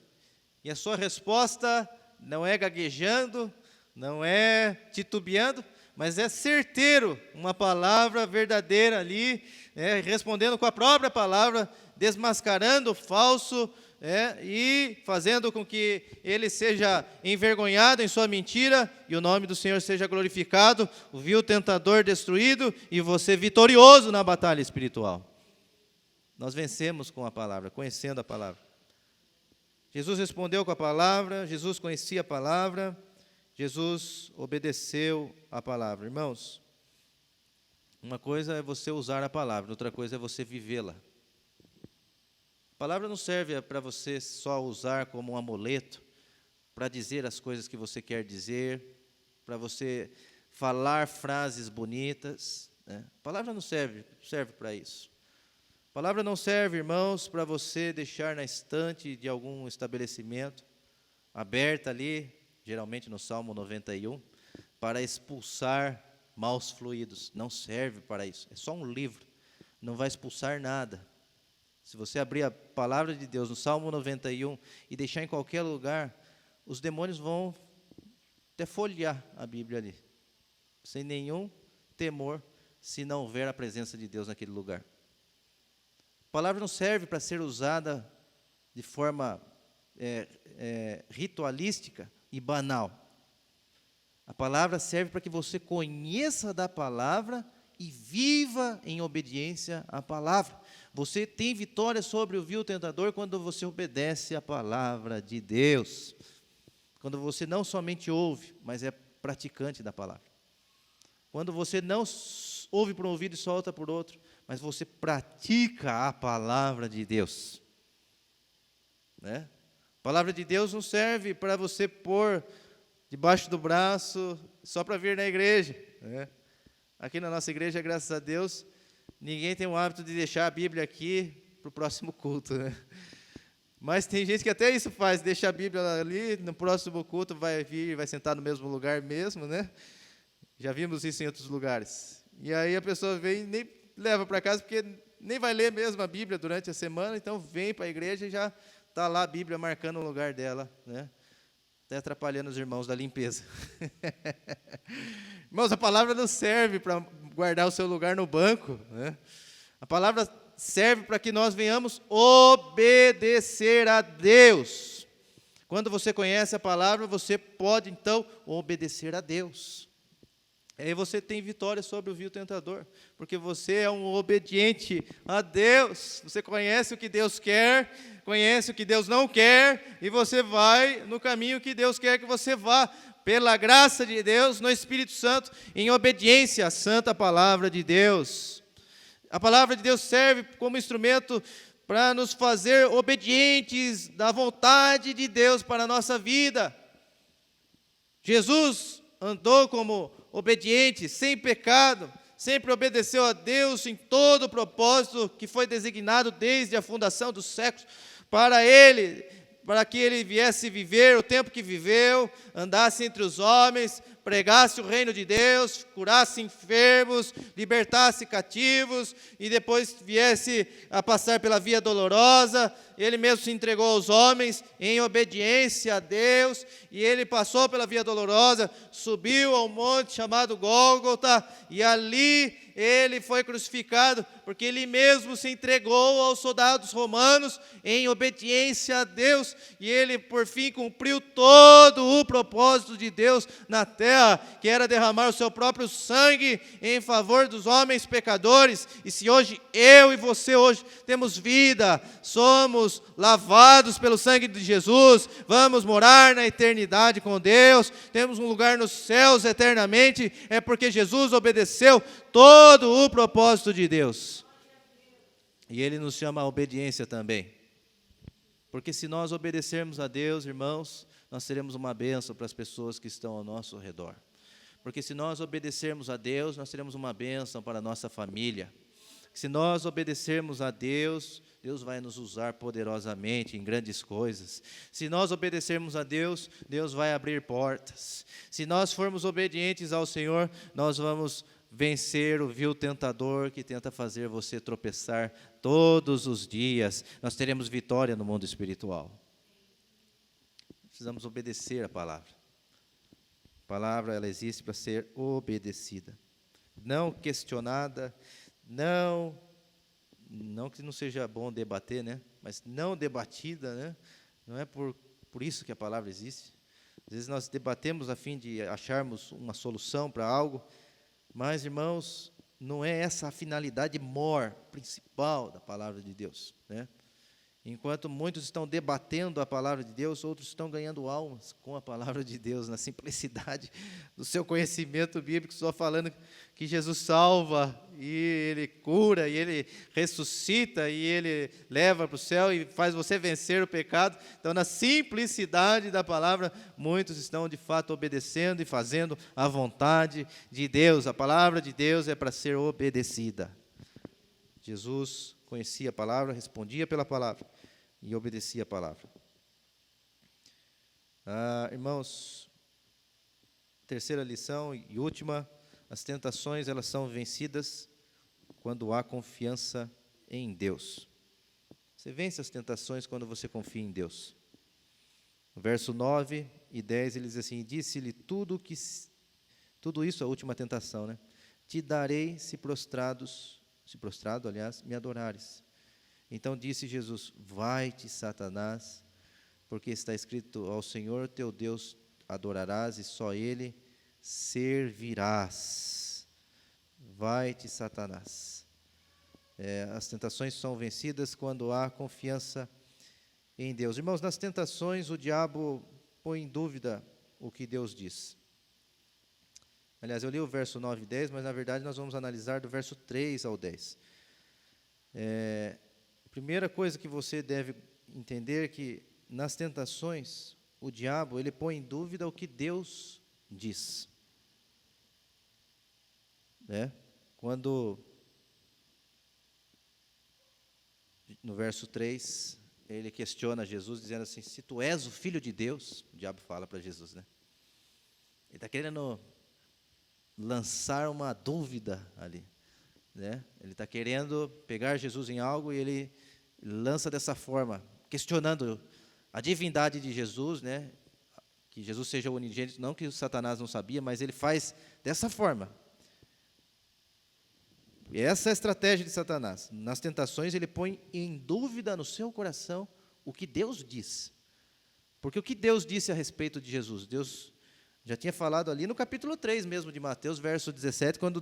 E a sua resposta não é gaguejando, não é titubeando, mas é certeiro, uma palavra verdadeira ali, respondendo com a própria palavra, desmascarando o falso, e fazendo com que ele seja envergonhado em sua mentira, e o nome do Senhor seja glorificado, o vil tentador destruído, e você vitorioso na batalha espiritual. Nós vencemos com a palavra, conhecendo a palavra. Jesus respondeu com a palavra, Jesus conhecia a palavra, Jesus obedeceu a palavra. Irmãos, uma coisa é você usar a palavra, outra coisa é você vivê-la. A palavra não serve para você só usar como um amuleto, para dizer as coisas que você quer dizer, para você falar frases bonitas, né? A palavra não serve para isso. A palavra não serve, irmãos, para você deixar na estante de algum estabelecimento, aberta ali, geralmente no Salmo 91, para expulsar maus fluidos. Não serve para isso. É só um livro, não vai expulsar nada. Se você abrir a palavra de Deus no Salmo 91 e deixar em qualquer lugar, os demônios vão até folhear a Bíblia ali, sem nenhum temor, se não houver a presença de Deus naquele lugar. A palavra não serve para ser usada de forma ritualística e banal. A palavra serve para que você conheça da palavra e viva em obediência à palavra. Você tem vitória sobre o vil tentador quando você obedece à palavra de Deus. Quando você não somente ouve, mas é praticante da palavra. Quando você não ouve por um ouvido e solta por outro, mas você pratica a palavra de Deus. Né? A palavra de Deus não serve para você pôr debaixo do braço só para vir na igreja. Né? Aqui na nossa igreja, graças a Deus, ninguém tem o hábito de deixar a Bíblia aqui para o próximo culto. Né? Mas tem gente que até isso faz, deixa a Bíblia ali, no próximo culto vai vir, vai sentar no mesmo lugar mesmo, né? Já vimos isso em outros lugares. E aí a pessoa vem e nem leva para casa, porque nem vai ler mesmo a Bíblia durante a semana, então vem para a igreja e já está lá a Bíblia marcando o lugar dela, né? Até atrapalhando os irmãos da limpeza. Irmãos, a palavra não serve para guardar o seu lugar no banco, né? A palavra serve para que nós venhamos obedecer a Deus. Quando você conhece a palavra, você pode, então, obedecer a Deus. Aí você tem vitória sobre o vil tentador, porque você é um obediente a Deus. Você conhece o que Deus quer, conhece o que Deus não quer, e você vai no caminho que Deus quer que você vá, pela graça de Deus, no Espírito Santo, em obediência à santa palavra de Deus. A palavra de Deus serve como instrumento para nos fazer obedientes da vontade de Deus para a nossa vida. Jesus andou como obediente, sem pecado, sempre obedeceu a Deus em todo o propósito que foi designado desde a fundação dos séculos para ele, para que ele viesse viver o tempo que viveu, andasse entre os homens, pregasse o reino de Deus, curasse enfermos, libertasse cativos, e depois viesse a passar pela via dolorosa. Ele mesmo se entregou aos homens em obediência a Deus, e ele passou pela via dolorosa, subiu ao monte chamado Gólgota, e ali ele foi crucificado, porque ele mesmo se entregou aos soldados romanos em obediência a Deus, e ele por fim cumpriu todo o propósito de Deus na terra, que era derramar o seu próprio sangue em favor dos homens pecadores. E se hoje eu e você hoje temos vida, somos lavados pelo sangue de Jesus, vamos morar na eternidade com Deus, temos um lugar nos céus eternamente, é porque Jesus obedeceu todo o propósito de Deus. E Ele nos chama a obediência também. Porque se nós obedecermos a Deus, irmãos, nós seremos uma bênção para as pessoas que estão ao nosso redor. Porque se nós obedecermos a Deus, nós teremos uma bênção para a nossa família. Se nós obedecermos a Deus, Deus vai nos usar poderosamente em grandes coisas. Se nós obedecermos a Deus, Deus vai abrir portas. Se nós formos obedientes ao Senhor, nós vamos vencer o vil tentador que tenta fazer você tropeçar todos os dias. Nós teremos vitória no mundo espiritual. Precisamos obedecer a palavra. A palavra, ela existe para ser obedecida, não questionada. Não que não seja bom debater, né? Mas não debatida, né? Não é por isso que a palavra existe. Às vezes nós debatemos a fim de acharmos uma solução para algo, mas, irmãos, não é essa a finalidade maior, principal da palavra de Deus, né? Enquanto muitos estão debatendo a palavra de Deus, outros estão ganhando almas com a palavra de Deus, na simplicidade do seu conhecimento bíblico, só falando que Jesus salva, e Ele cura, e Ele ressuscita, e Ele leva para o céu, e faz você vencer o pecado. Então, na simplicidade da palavra, muitos estão de fato obedecendo e fazendo a vontade de Deus. A palavra de Deus é para ser obedecida. Jesus conhecia a palavra, respondia pela palavra e obedecia a palavra. Irmãos, terceira lição e última: as tentações, elas são vencidas quando há confiança em Deus. Você vence as tentações quando você confia em Deus. No verso 9 e 10, ele diz assim: disse-lhe tudo isso, a última tentação, né? Te darei se prostrado, aliás, me adorares. Então disse Jesus: vai-te, Satanás, porque está escrito: ao Senhor teu Deus adorarás e só Ele servirás. Vai-te, Satanás. As tentações são vencidas quando há confiança em Deus. Irmãos, nas tentações o diabo põe em dúvida o que Deus diz. Aliás, eu li o verso 9 e 10, mas na verdade nós vamos analisar do verso 3 ao 10. A primeira coisa que você deve entender é que nas tentações, o diabo, ele põe em dúvida o que Deus diz. Quando, no verso 3, ele questiona Jesus, dizendo assim: se tu és o Filho de Deus, o diabo fala para Jesus, né? Ele está querendo lançar uma dúvida ali, né? Ele está querendo pegar Jesus em algo e ele lança dessa forma, questionando a divindade de Jesus, né? Que Jesus seja o unigênito, não que o Satanás não sabia, mas ele faz dessa forma. E essa é a estratégia de Satanás. Nas tentações, ele põe em dúvida no seu coração o que Deus diz. Porque o que Deus disse a respeito de Jesus? Deus já tinha falado ali no capítulo 3 mesmo de Mateus, verso 17, quando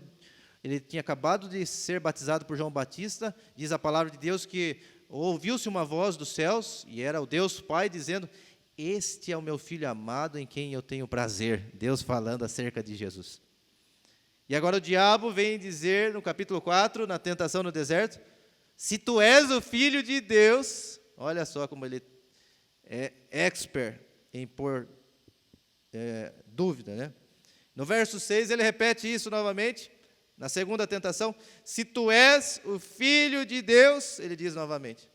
ele tinha acabado de ser batizado por João Batista. Diz a palavra de Deus que ouviu-se uma voz dos céus, e era o Deus Pai dizendo: este é o meu Filho amado em quem eu tenho prazer. Deus falando acerca de Jesus. E agora o diabo vem dizer no capítulo 4, na tentação no deserto: se tu és o Filho de Deus. Olha só como ele é expert em pôr dúvida, né? No verso 6 ele repete isso novamente, na segunda tentação: se tu és o Filho de Deus, ele diz novamente.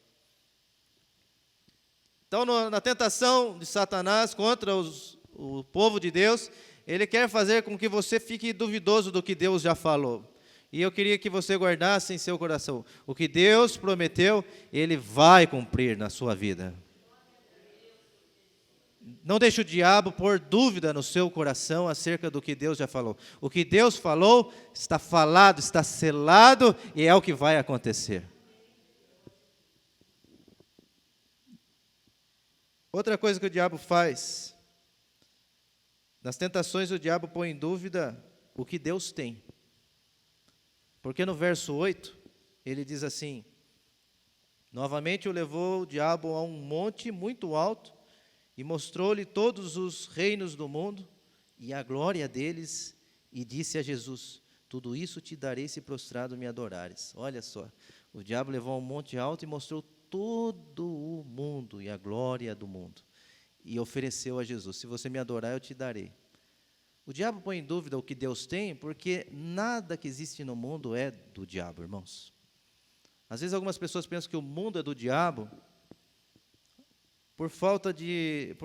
Então, na tentação de Satanás contra o povo de Deus, ele quer fazer com que você fique duvidoso do que Deus já falou. E eu queria que você guardasse em seu coração: o que Deus prometeu, Ele vai cumprir na sua vida. Não deixe o diabo pôr dúvida no seu coração acerca do que Deus já falou. O que Deus falou está falado, está selado, e é o que vai acontecer. Outra coisa que o diabo faz: nas tentações o diabo põe em dúvida o que Deus tem. Porque no verso 8, ele diz assim: novamente o levou o diabo a um monte muito alto, e mostrou-lhe todos os reinos do mundo e a glória deles, e disse a Jesus: tudo isso te darei se prostrado me adorares. Olha só, o diabo levou a um monte alto e mostrou todo o mundo e a glória do mundo. e ofereceu a Jesus: se você me adorar, eu te darei. O diabo põe em dúvida o que Deus tem, porque nada que existe no mundo é do diabo, irmãos. Às vezes algumas pessoas pensam que o mundo é do diabo por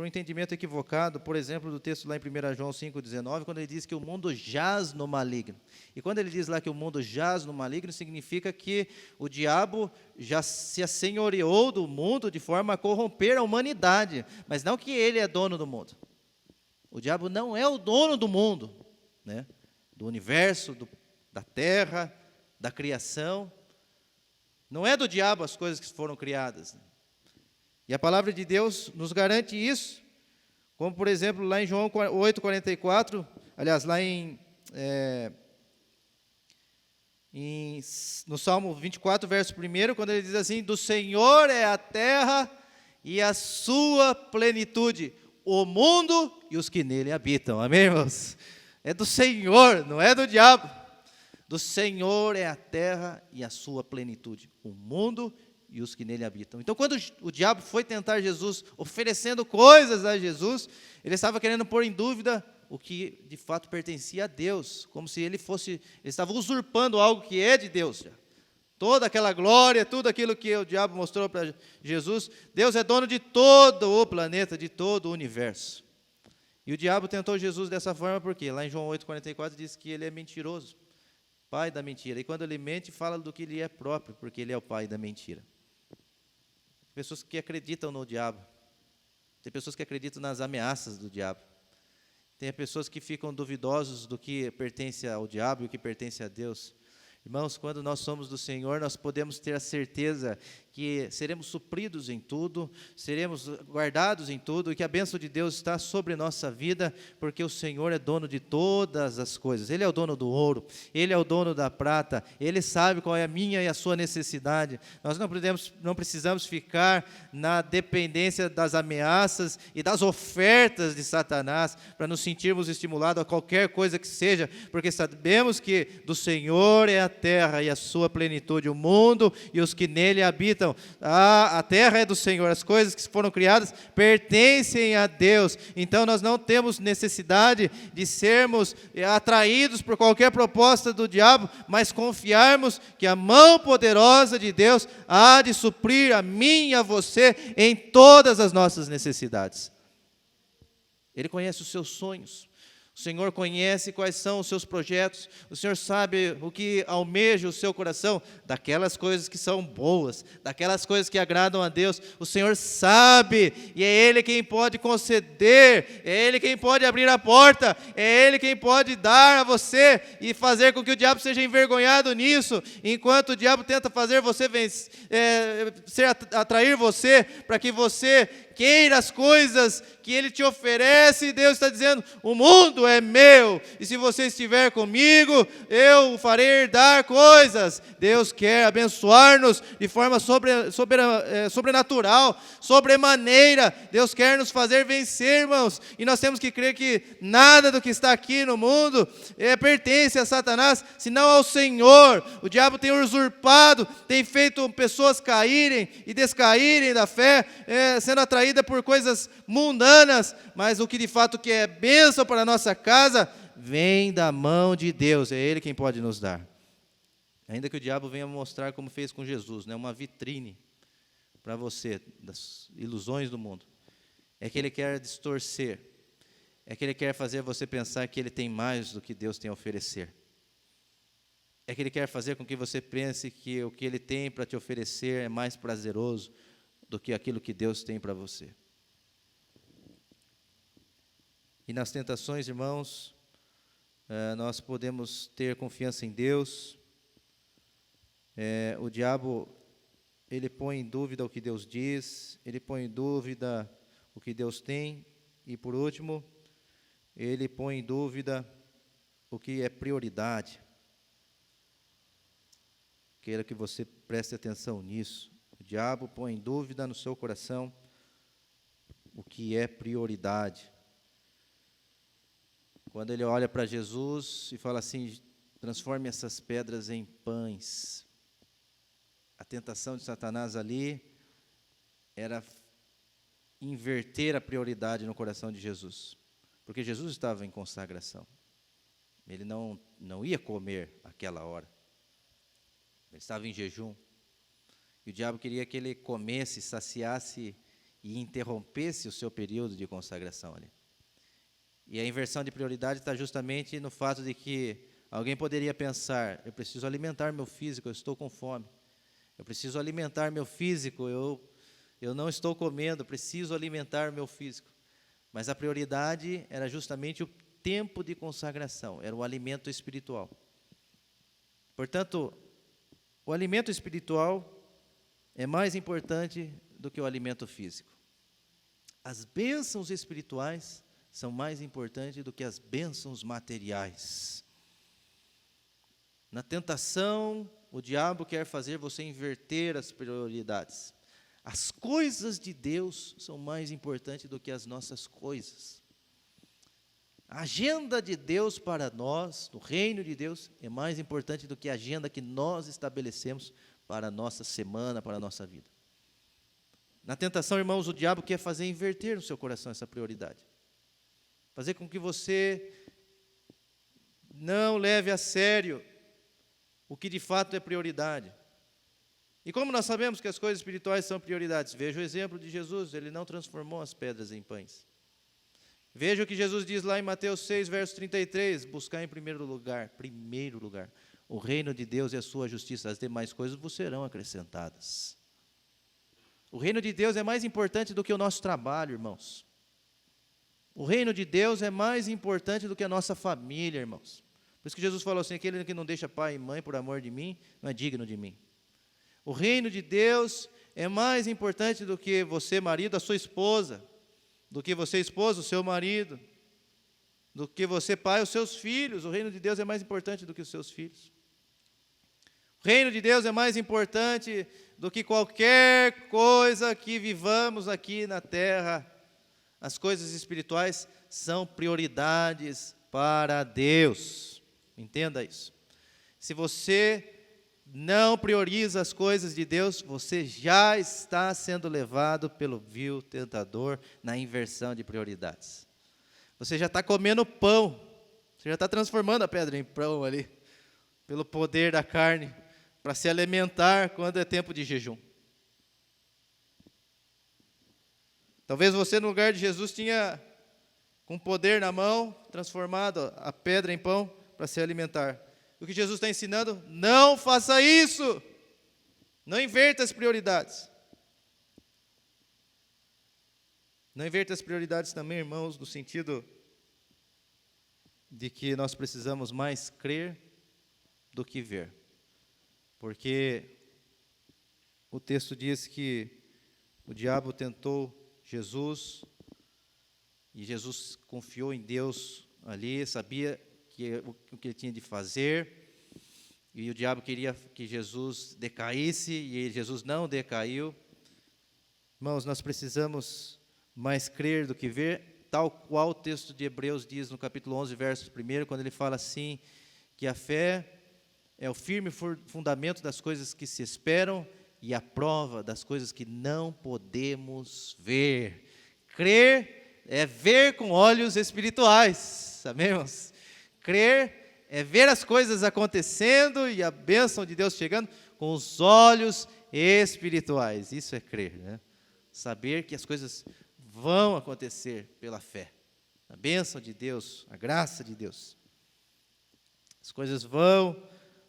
um entendimento equivocado, por exemplo, do texto lá em 1 João 5,19, quando ele diz que o mundo jaz no maligno. E quando ele diz lá que o mundo jaz no maligno, significa que o diabo já se assenhoreou do mundo de forma a corromper a humanidade, mas não que ele é dono do mundo. O diabo não é o dono do mundo, né? Do universo, da terra, da criação. Não é do diabo as coisas que foram criadas. E a palavra de Deus nos garante isso, como por exemplo lá em João 8,44, aliás, lá no Salmo 24, verso 1, quando ele diz assim: do Senhor é a terra e a sua plenitude, o mundo e os que nele habitam. Amém, irmãos? É do Senhor, não é do diabo. Do Senhor é a terra e a sua plenitude, o mundo e os que nele habitam. Então, quando o diabo foi tentar Jesus, oferecendo coisas a Jesus, ele estava querendo pôr em dúvida o que de fato pertencia a Deus, como se ele estava usurpando algo que é de Deus já. Toda aquela glória, tudo aquilo que o diabo mostrou para Jesus, Deus é dono de todo o planeta, de todo o universo. E o diabo tentou Jesus dessa forma porque lá em João 8,44 diz que ele é mentiroso, pai da mentira. E quando ele mente, fala do que ele é próprio, porque ele é o pai da mentira. Pessoas que acreditam no diabo. Tem pessoas que acreditam nas ameaças do diabo. Tem pessoas que ficam duvidosos do que pertence ao diabo e o que pertence a Deus. Irmãos, quando nós somos do Senhor, nós podemos ter a certeza que seremos supridos em tudo, seremos guardados em tudo, e que a bênção de Deus está sobre nossa vida, porque o Senhor é dono de todas as coisas. Ele é o dono do ouro, Ele é o dono da prata, Ele sabe qual é a minha e a sua necessidade. Nós não precisamos ficar na dependência das ameaças e das ofertas de Satanás, para nos sentirmos estimulados a qualquer coisa que seja, porque sabemos que do Senhor é a terra e a sua plenitude, o mundo e os que nele habitam. A terra é do Senhor, as coisas que foram criadas pertencem a Deus. Então nós não temos necessidade de sermos atraídos por qualquer proposta do diabo, mas confiarmos que a mão poderosa de Deus há de suprir a mim e a você em todas as nossas necessidades. Ele conhece os seus sonhos. O Senhor conhece quais são os seus projetos, o Senhor sabe o que almeja o seu coração, daquelas coisas que são boas, daquelas coisas que agradam a Deus, o Senhor sabe, e é Ele quem pode conceder, é Ele quem pode abrir a porta, é Ele quem pode dar a você e fazer com que o diabo seja envergonhado nisso, enquanto o diabo tenta fazer você atrair você, para que você queira as coisas que Ele te oferece. Deus está dizendo: o mundo é meu, e se você estiver comigo, eu o farei herdar coisas. Deus quer abençoar-nos de forma sobrenatural, sobremaneira. Deus quer nos fazer vencer, irmãos, e nós temos que crer que nada do que está aqui no mundo pertence a Satanás, senão ao Senhor. O diabo tem usurpado, tem feito pessoas caírem e descaírem da fé, sendo atraídas por coisas mundanas, mas o que de fato que é bênção para a nossa casa, vem da mão de Deus, é Ele quem pode nos dar. Ainda que o diabo venha mostrar como fez com Jesus, né, uma vitrine para você, das ilusões do mundo, é que ele quer distorcer, é que ele quer fazer você pensar que ele tem mais do que Deus tem a oferecer. É que ele quer fazer com que você pense que o que ele tem para te oferecer é mais prazeroso do que aquilo que Deus tem para você. E nas tentações, irmãos, nós podemos ter confiança em Deus. O diabo, ele põe em dúvida o que Deus diz, ele põe em dúvida o que Deus tem, e por último, ele põe em dúvida o que é prioridade. Quero que você preste atenção nisso. O diabo põe em dúvida no seu coração o que é prioridade. Quando ele olha para Jesus e fala assim: transforme essas pedras em pães. A tentação de Satanás ali era inverter a prioridade no coração de Jesus, porque Jesus estava em consagração. Ele não ia comer aquela hora. Ele estava em jejum. E o diabo queria que ele comesse, saciasse e interrompesse o seu período de consagração ali. E a inversão de prioridade está justamente no fato de que alguém poderia pensar: eu preciso alimentar meu físico, eu estou com fome. Eu preciso alimentar meu físico, eu não estou comendo, eu preciso alimentar meu físico. Mas a prioridade era justamente o tempo de consagração, era o alimento espiritual. Portanto, o alimento espiritual é mais importante do que o alimento físico. As bênçãos espirituais são mais importantes do que as bênçãos materiais. Na tentação, o diabo quer fazer você inverter as prioridades. As coisas de Deus são mais importantes do que as nossas coisas. A agenda de Deus para nós, no reino de Deus, é mais importante do que a agenda que nós estabelecemos para a nossa semana, para a nossa vida. Na tentação, irmãos, o diabo quer fazer inverter no seu coração essa prioridade. Fazer com que você não leve a sério o que de fato é prioridade. E como nós sabemos que as coisas espirituais são prioridades? Veja o exemplo de Jesus, ele não transformou as pedras em pães. Veja o que Jesus diz lá em Mateus 6, verso 33, buscar em primeiro lugar, o reino de Deus e a sua justiça, as demais coisas vos serão acrescentadas. O reino de Deus é mais importante do que o nosso trabalho, irmãos. O reino de Deus é mais importante do que a nossa família, irmãos. Por isso que Jesus falou assim: aquele que não deixa pai e mãe por amor de mim, não é digno de mim. O reino de Deus é mais importante do que você, marido, a sua esposa, do que você, esposa, o seu marido, do que você, pai, os seus filhos. O reino de Deus é mais importante do que os seus filhos. O reino de Deus é mais importante do que qualquer coisa que vivamos aqui na terra. As coisas espirituais são prioridades para Deus. Entenda isso. Se você não prioriza as coisas de Deus, você já está sendo levado pelo vil tentador na inversão de prioridades. Você já está comendo pão, você já está transformando a pedra em pão ali, pelo poder da carne, para se alimentar quando é tempo de jejum. Talvez você, no lugar de Jesus, tinha com poder na mão, transformado a pedra em pão para se alimentar. O que Jesus está ensinando? Não faça isso. Não inverta as prioridades. Não inverta as prioridades também, irmãos, no sentido de que nós precisamos mais crer do que ver. Porque o texto diz que o diabo tentou Jesus, e Jesus confiou em Deus ali, sabia o que ele tinha de fazer, e o diabo queria que Jesus decaísse, e Jesus não decaiu. Irmãos, nós precisamos mais crer do que ver, tal qual o texto de Hebreus diz no capítulo 11, verso 1, quando ele fala assim, que a fé é o firme fundamento das coisas que se esperam e a prova das coisas que não podemos ver. Crer é ver com olhos espirituais, amém, irmãos? Crer é ver as coisas acontecendo e a bênção de Deus chegando com os olhos espirituais. Isso é crer, né? Saber que as coisas vão acontecer pela fé. A bênção de Deus, a graça de Deus. As coisas vão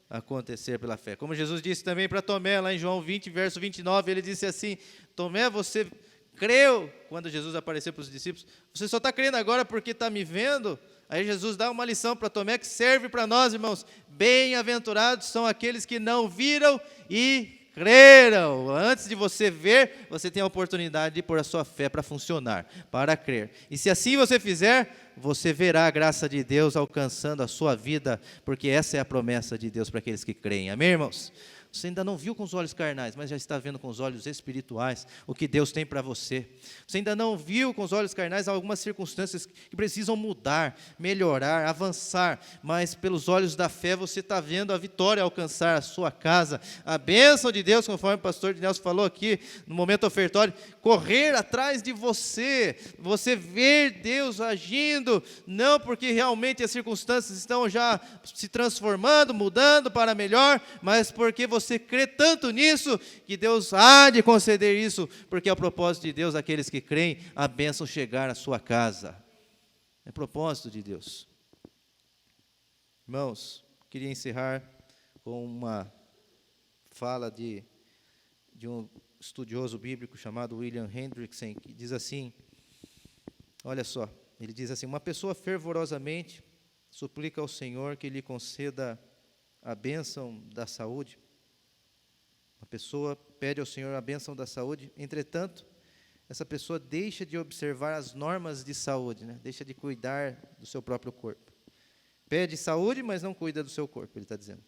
acontecer pela fé. Como Jesus disse também para Tomé, lá em João 20, verso 29, ele disse assim: Tomé, você creu quando Jesus apareceu para os discípulos? Você só está crendo agora porque está me vendo? Aí Jesus dá uma lição para Tomé que serve para nós, irmãos. Bem-aventurados são aqueles que não viram e creram. Antes de você ver, você tem a oportunidade de pôr a sua fé para funcionar, para crer. E se assim você fizer, você verá a graça de Deus alcançando a sua vida, porque essa é a promessa de Deus para aqueles que creem. Amém, irmãos? Você ainda não viu com os olhos carnais, mas já está vendo com os olhos espirituais o que Deus tem para você. Você ainda não viu com os olhos carnais algumas circunstâncias que precisam mudar, melhorar, avançar, mas pelos olhos da fé você está vendo a vitória alcançar a sua casa, a bênção de Deus, conforme o pastor de Nelson falou aqui no momento ofertório, correr atrás de você, você ver Deus agindo, não porque realmente as circunstâncias estão já se transformando, mudando para melhor, mas porque você crê tanto nisso, que Deus há de conceder isso, porque é o propósito de Deus, aqueles que creem, a bênção chegar à sua casa. É propósito de Deus. Irmãos, queria encerrar com uma fala de um estudioso bíblico chamado William Hendrickson, que diz assim, olha só, ele diz assim: uma pessoa fervorosamente suplica ao Senhor que lhe conceda a bênção da saúde. Uma pessoa pede ao Senhor a bênção da saúde, entretanto, essa pessoa deixa de observar as normas de saúde, né? Deixa de cuidar do seu próprio corpo. Pede saúde, mas não cuida do seu corpo, ele está dizendo.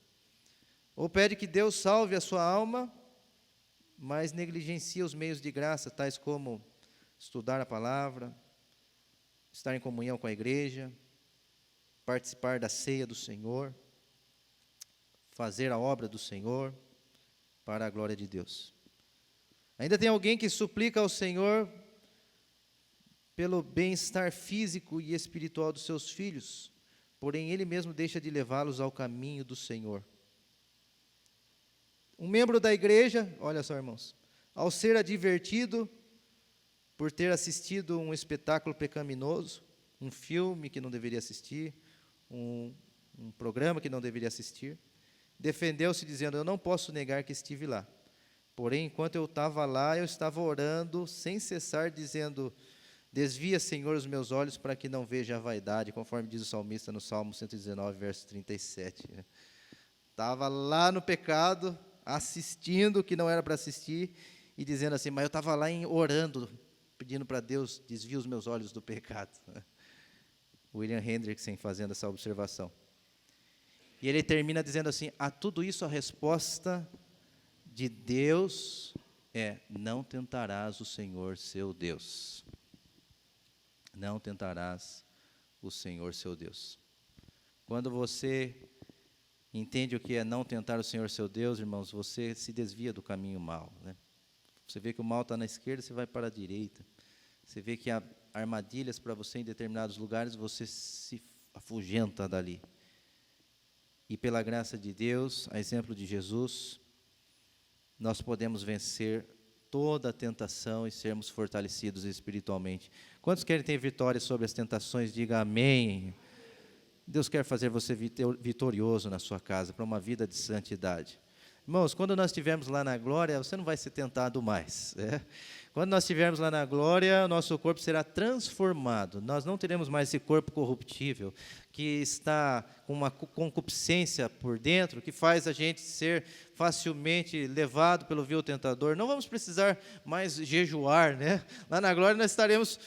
Ou pede que Deus salve a sua alma, mas negligencia os meios de graça, tais como estudar a palavra, estar em comunhão com a igreja, participar da ceia do Senhor, fazer a obra do Senhor, para a glória de Deus. Ainda tem alguém que suplica ao Senhor pelo bem-estar físico e espiritual dos seus filhos, porém ele mesmo deixa de levá-los ao caminho do Senhor. Um membro da igreja, olha só, irmãos, ao ser advertido por ter assistido um espetáculo pecaminoso, um filme que não deveria assistir, um programa que não deveria assistir, defendeu-se dizendo: eu não posso negar que estive lá. Porém, enquanto eu estava lá, eu estava orando sem cessar, dizendo: desvia, Senhor, os meus olhos para que não veja a vaidade, conforme diz o salmista no Salmo 119, verso 37. Estava lá no pecado, assistindo o que não era para assistir, e dizendo assim: mas eu estava lá orando, pedindo para Deus: desvia os meus olhos do pecado. William Hendrickson fazendo essa observação. E ele termina dizendo assim: a tudo isso a resposta de Deus é: não tentarás o Senhor seu Deus. Não tentarás o Senhor seu Deus. Quando você entende o que é não tentar o Senhor seu Deus, irmãos, você se desvia do caminho mau, né? Você vê que o mal está na esquerda, você vai para a direita. Você vê que há armadilhas para você em determinados lugares, você se afugenta dali. E pela graça de Deus, a exemplo de Jesus, nós podemos vencer toda a tentação e sermos fortalecidos espiritualmente. Quantos querem ter vitória sobre as tentações? Diga amém. Deus quer fazer você vitorioso na sua casa, para uma vida de santidade. Irmãos, quando nós estivermos lá na glória, você não vai ser tentado mais, né? Quando nós estivermos lá na glória, o nosso corpo será transformado. Nós não teremos mais esse corpo corruptível, que está com uma concupiscência por dentro, que faz a gente ser facilmente levado pelo vil tentador. Não vamos precisar mais jejuar, né? Lá na glória nós estaremos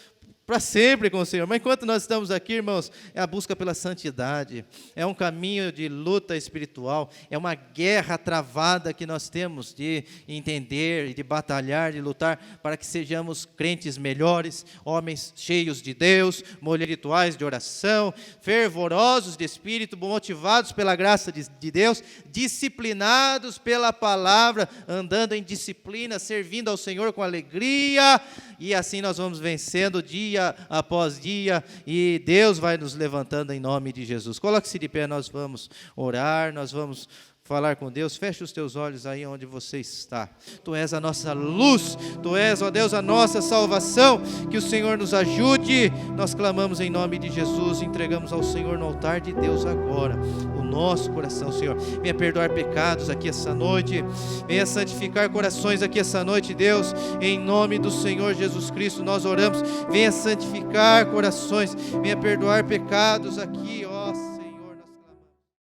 para sempre com o Senhor. Mas enquanto nós estamos aqui, irmãos, é a busca pela santidade, é um caminho de luta espiritual, é uma guerra travada que nós temos de entender, de batalhar, de lutar, para que sejamos crentes melhores, homens cheios de Deus, mulheres rituais de oração, fervorosos de espírito, motivados pela graça de Deus, disciplinados pela palavra, andando em disciplina, servindo ao Senhor com alegria, e assim nós vamos vencendo dia após dia, e Deus vai nos levantando em nome de Jesus. Coloque-se de pé, nós vamos orar, nós vamos falar com Deus. Feche os teus olhos aí onde você está. Tu és a nossa luz, Tu és, ó Deus, a nossa salvação. Que o Senhor nos ajude. Nós clamamos em nome de Jesus, entregamos ao Senhor no altar de Deus agora o nosso coração, Senhor. Venha perdoar pecados aqui essa noite, venha santificar corações aqui essa noite, Deus, em nome do Senhor Jesus Cristo nós oramos. Venha santificar corações, venha perdoar pecados aqui, ó